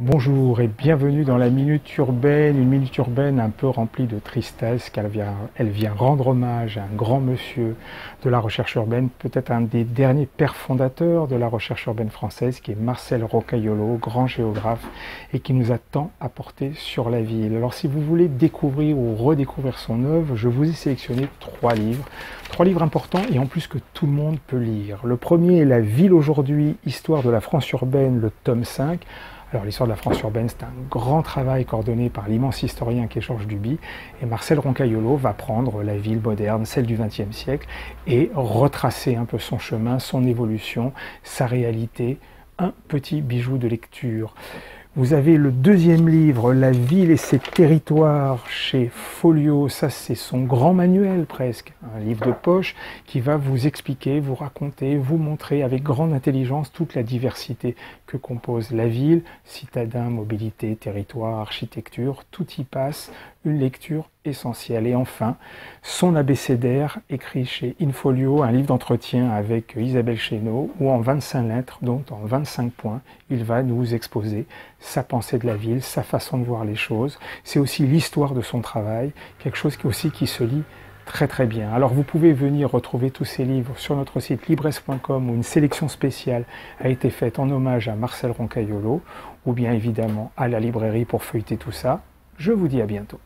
Bonjour et bienvenue dans la Minute Urbaine, une Minute Urbaine un peu remplie de tristesse car elle vient rendre hommage à un grand monsieur de la recherche urbaine, peut-être un des derniers pères fondateurs de la recherche urbaine française qui est Marcel Rocaillolo, grand géographe et qui nous a tant apporté sur la ville. Alors si vous voulez découvrir ou redécouvrir son œuvre, je vous ai sélectionné trois livres importants et en plus que tout le monde peut lire. Le premier est La ville aujourd'hui, histoire de la France urbaine, le tome 5. Alors l'histoire de la France urbaine, c'est un grand travail coordonné par l'immense historien qui est Georges Duby. Et Marcel Rocaillolo va prendre la ville moderne, celle du XXe siècle, et retracer un peu son chemin, son évolution, sa réalité. Un petit bijou de lecture. Vous avez le deuxième livre, La ville et ses territoires, chez Folio. Ça, c'est son grand manuel presque, un livre de poche qui va vous expliquer, vous raconter, vous montrer avec grande intelligence toute la diversité que compose la ville, citadins, mobilité, territoire, architecture, tout y passe, une lecture essentielle. Et enfin, son abécédaire, écrit chez Infolio, un livre d'entretien avec Isabelle Chesneau, où en 25 lettres, donc en 25 points, il va nous exposer sa pensée de la ville, sa façon de voir les choses. C'est aussi l'histoire de son travail, quelque chose qui se lit très bien. Alors vous pouvez venir retrouver tous ces livres sur notre site Libresse.com où une sélection spéciale a été faite en hommage à Marcel Rocaillolo, ou bien évidemment à la librairie pour feuilleter tout ça. Je vous dis à bientôt.